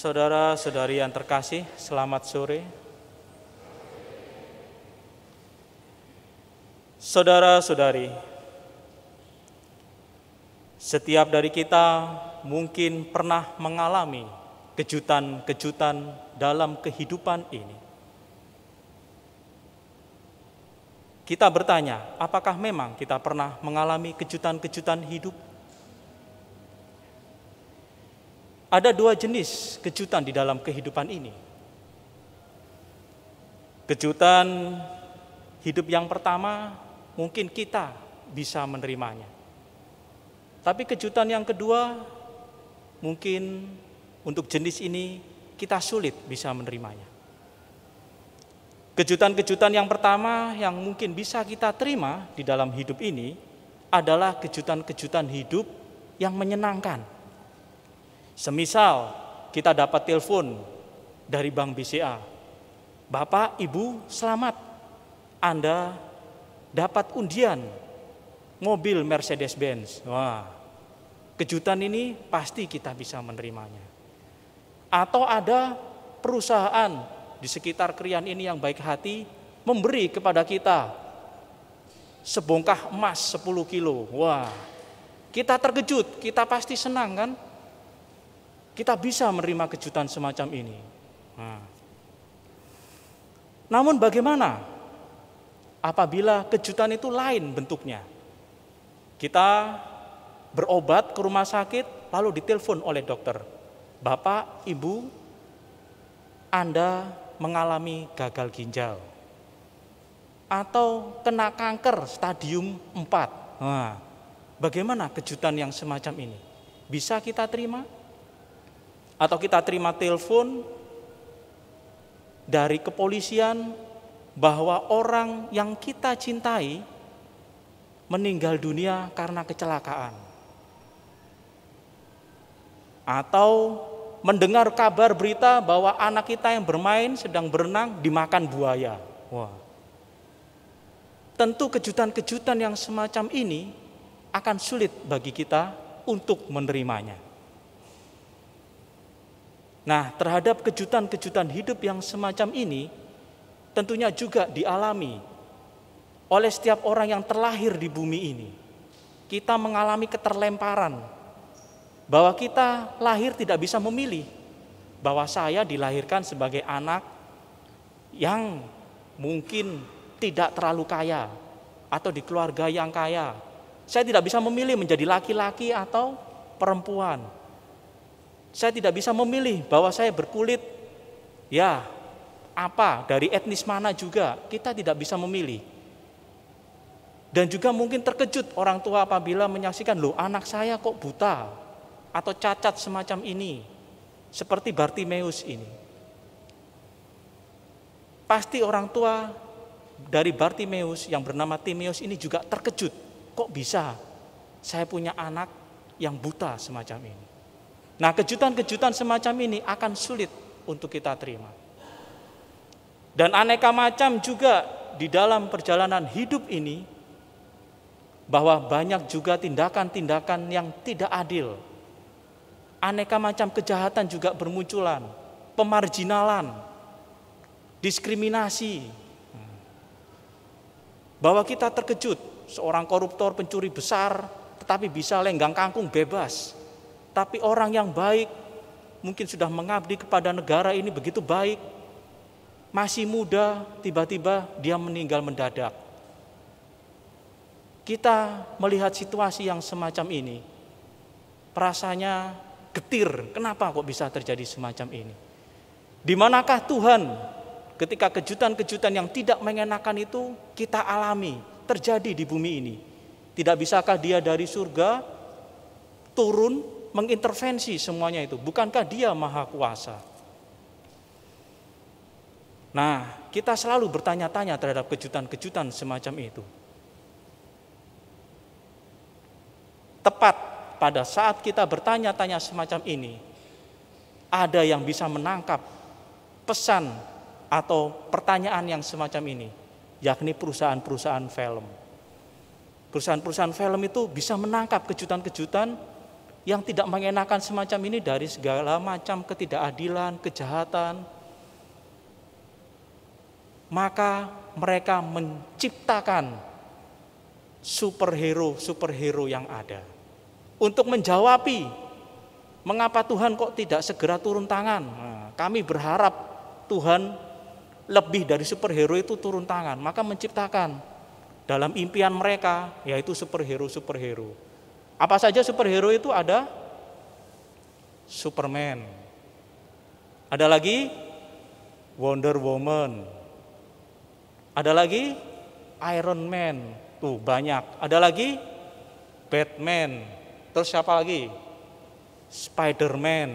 Saudara-saudari yang terkasih, selamat sore. Saudara-saudari, setiap dari kita mungkin pernah mengalami kejutan-kejutan dalam kehidupan ini. Kita bertanya, apakah memang kita pernah mengalami kejutan-kejutan hidup? Ada dua jenis kejutan di dalam kehidupan ini. Kejutan hidup yang pertama mungkin kita bisa menerimanya. Tapi kejutan yang kedua mungkin untuk jenis ini kita sulit bisa menerimanya. Kejutan-kejutan yang pertama yang mungkin bisa kita terima di dalam hidup ini adalah kejutan-kejutan hidup yang menyenangkan. Semisal kita dapat telepon dari Bank BCA, Bapak, Ibu, selamat, Anda dapat undian mobil Mercedes-Benz. Wah, kejutan ini pasti kita bisa menerimanya. Atau ada perusahaan di sekitar Krian ini yang baik hati memberi kepada kita sebongkah emas 10 kilo. Wah, kita terkejut, kita pasti senang kan? Kita bisa menerima kejutan semacam ini. Namun bagaimana apabila kejutan itu lain bentuknya? Kita berobat ke rumah sakit lalu ditelepon oleh dokter. Bapak, Ibu, Anda mengalami gagal ginjal. Atau kena kanker stadium 4. Nah, bagaimana kejutan yang semacam ini? Bisa kita terima? Atau kita terima telepon dari kepolisian bahwa orang yang kita cintai meninggal dunia karena kecelakaan. Atau mendengar kabar berita bahwa anak kita yang bermain sedang berenang dimakan buaya. Wah. Tentu kejutan-kejutan yang semacam ini akan sulit bagi kita untuk menerimanya. Nah, terhadap kejutan-kejutan hidup yang semacam ini tentunya juga dialami oleh setiap orang yang terlahir di bumi ini. Kita mengalami keterlemparan bahwa kita lahir tidak bisa memilih, bahwa saya dilahirkan sebagai anak yang mungkin tidak terlalu kaya atau di keluarga yang kaya. Saya tidak bisa memilih menjadi laki-laki atau perempuan. Saya tidak bisa memilih bahwa saya berkulit dari etnis mana juga, kita tidak bisa memilih. Dan juga mungkin terkejut orang tua apabila menyaksikan, loh anak saya kok buta atau cacat semacam ini, seperti Bartimeus ini. Pasti orang tua dari Bartimeus yang bernama Timeus ini juga terkejut, kok bisa saya punya anak yang buta semacam ini. Nah, kejutan-kejutan semacam ini akan sulit untuk kita terima. Dan aneka macam juga di dalam perjalanan hidup ini, bahwa banyak juga tindakan-tindakan yang tidak adil. Aneka macam kejahatan juga bermunculan, pemarginalan, diskriminasi. Bahwa kita terkejut, seorang koruptor pencuri besar tetapi bisa lenggang kangkung bebas. Tapi orang yang baik, mungkin sudah mengabdi kepada negara ini begitu baik, masih muda, tiba-tiba dia meninggal mendadak. Kita melihat situasi yang semacam ini, perasaannya getir, kenapa kok bisa terjadi semacam ini? Di manakah Tuhan ketika kejutan-kejutan yang tidak mengenakan itu kita alami, terjadi di bumi ini? Tidak bisakah Dia dari surga turun mengintervensi semuanya itu? Bukankah Dia maha kuasa? Nah, kita selalu bertanya-tanya terhadap kejutan-kejutan semacam itu. Tepat pada saat kita bertanya-tanya semacam ini, ada yang bisa menangkap pesan atau pertanyaan yang semacam ini, yakni perusahaan-perusahaan film. Perusahaan-perusahaan film itu bisa menangkap kejutan-kejutan yang tidak mengenakan semacam ini dari segala macam ketidakadilan, kejahatan. Maka mereka menciptakan superhero yang ada untuk menjawabi mengapa Tuhan kok tidak segera turun tangan. Nah, kami berharap Tuhan lebih dari superhero itu turun tangan, maka menciptakan dalam impian mereka yaitu superhero. Apa saja superhero itu ada? Superman. Ada lagi Wonder Woman. Ada lagi Iron Man. Tuh banyak. Ada lagi Batman. Terus siapa lagi? Spider-Man.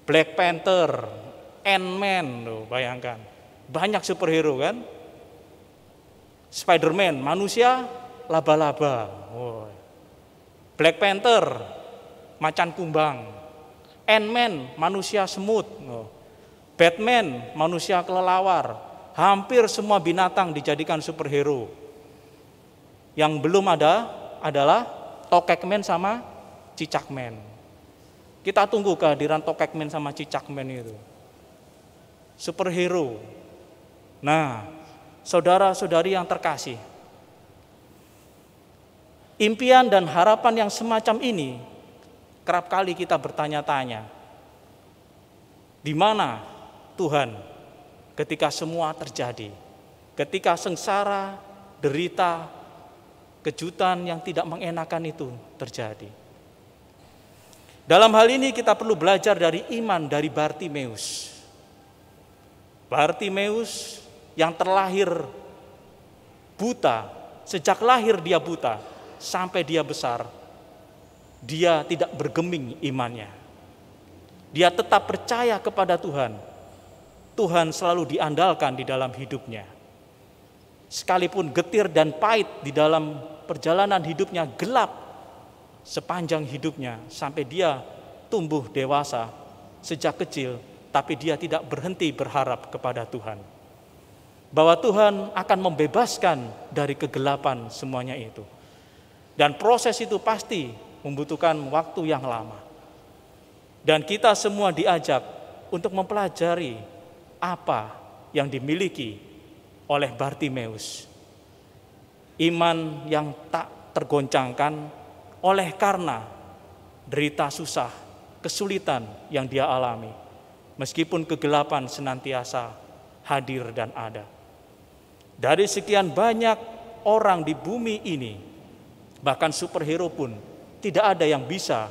Black Panther, Ant-Man. Tuh bayangkan. Banyak superhero kan? Spider-Man, manusia laba-laba. Black Panther, macan kumbang. Ant-Man, manusia semut. Batman, manusia kelelawar. Hampir semua binatang dijadikan superhero. Yang belum ada adalah Tokekman sama Cicakman. Kita tunggu kehadiran Tokekman sama Cicakman itu. Superhero. Nah, saudara-saudari yang terkasih, impian dan harapan yang semacam ini kerap kali kita bertanya-tanya, di mana Tuhan ketika semua terjadi, ketika sengsara, derita, kejutan yang tidak mengenakan itu terjadi. Dalam hal ini kita perlu belajar dari iman dari Bartimeus. Bartimeus yang terlahir buta, sejak lahir dia buta, sampai dia besar, dia tidak bergeming imannya. Dia tetap percaya kepada Tuhan. Tuhan selalu diandalkan di dalam hidupnya. Sekalipun getir dan pahit di dalam perjalanan hidupnya, gelap sepanjang hidupnya, sampai dia tumbuh dewasa sejak kecil, tapi dia tidak berhenti berharap kepada Tuhan. Bahwa Tuhan akan membebaskan dari kegelapan semuanya itu. Dan proses itu pasti membutuhkan waktu yang lama. Dan kita semua diajak untuk mempelajari apa yang dimiliki oleh Bartimeus. Iman yang tak tergoncangkan oleh karena derita susah, kesulitan yang dia alami. Meskipun kegelapan senantiasa hadir dan ada. Dari sekian banyak orang di bumi ini, bahkan superhero pun tidak ada yang bisa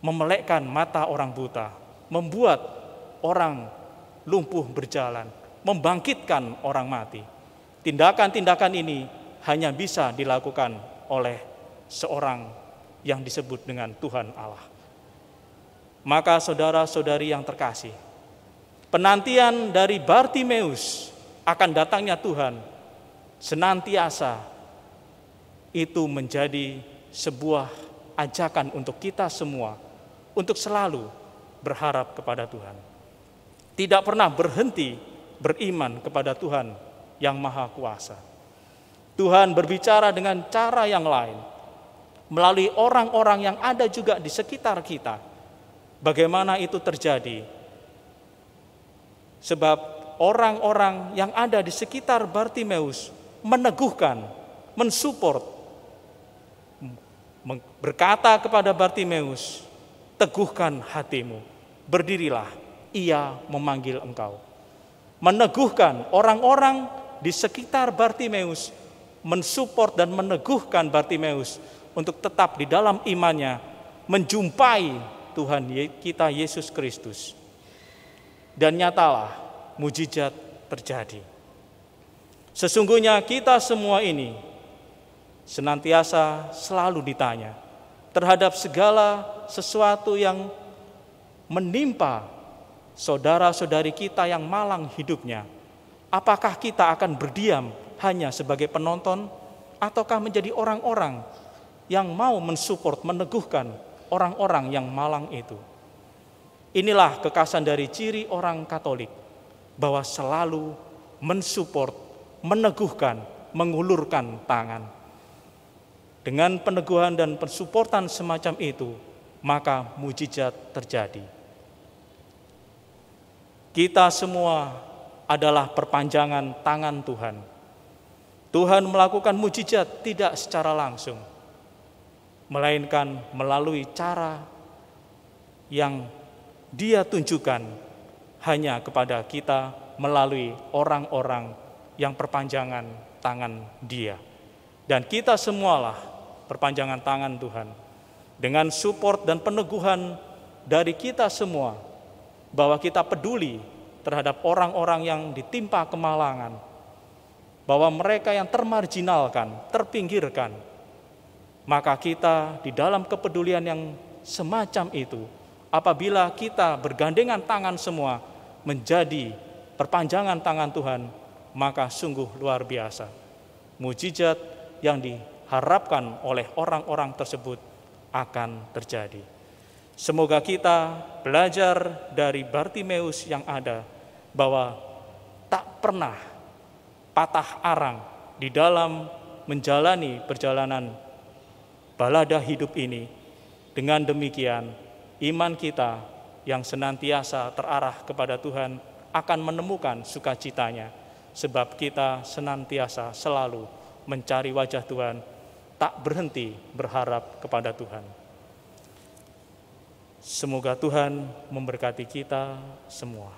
memelekkan mata orang buta, membuat orang lumpuh berjalan, membangkitkan orang mati. Tindakan-tindakan ini hanya bisa dilakukan oleh seorang yang disebut dengan Tuhan Allah. Maka saudara-saudari yang terkasih, penantian dari Bartimeus akan datangnya Tuhan senantiasa itu menjadi sebuah ajakan untuk kita semua untuk selalu berharap kepada Tuhan. Tidak pernah berhenti beriman kepada Tuhan yang Maha Kuasa. Tuhan berbicara dengan cara yang lain melalui orang-orang yang ada juga di sekitar kita. Bagaimana itu terjadi? Sebab orang-orang yang ada di sekitar Bartimeus meneguhkan, mensupport, berkata kepada Bartimeus, teguhkan hatimu, berdirilah, ia memanggil engkau. Meneguhkan orang-orang di sekitar Bartimeus, mensupport dan meneguhkan Bartimeus untuk tetap di dalam imannya, menjumpai Tuhan kita Yesus Kristus. Dan nyatalah mujizat terjadi. Sesungguhnya kita semua ini senantiasa selalu ditanya terhadap segala sesuatu yang menimpa saudara-saudari kita yang malang hidupnya. Apakah kita akan berdiam hanya sebagai penonton, ataukah menjadi orang-orang yang mau mensupport, meneguhkan orang-orang yang malang itu? Inilah kekhasan dari ciri orang Katolik, bahwa selalu mensupport, meneguhkan, mengulurkan tangan. Dengan peneguhan dan pensuportan semacam itu, maka mujizat terjadi. Kita semua adalah perpanjangan tangan Tuhan. Tuhan melakukan mujizat tidak secara langsung, melainkan melalui cara yang Dia tunjukkan hanya kepada kita melalui orang-orang yang perpanjangan tangan Dia. Dan kita semualah perpanjangan tangan Tuhan. Dengan support dan peneguhan dari kita semua, bahwa kita peduli terhadap orang-orang yang ditimpa kemalangan, bahwa mereka yang termarginalkan, terpinggirkan, maka kita di dalam kepedulian yang semacam itu, apabila kita bergandengan tangan semua menjadi perpanjangan tangan Tuhan, maka sungguh luar biasa. Mujizat yang diharapkan oleh orang-orang tersebut akan terjadi. Semoga kita belajar dari Bartimeus yang ada, bahwa tak pernah patah arang di dalam menjalani perjalanan balada hidup ini. Dengan demikian, iman kita yang senantiasa terarah kepada Tuhan akan menemukan sukacitanya, sebab kita senantiasa selalu mencari wajah Tuhan, tak berhenti berharap kepada Tuhan. Semoga Tuhan memberkati kita semua.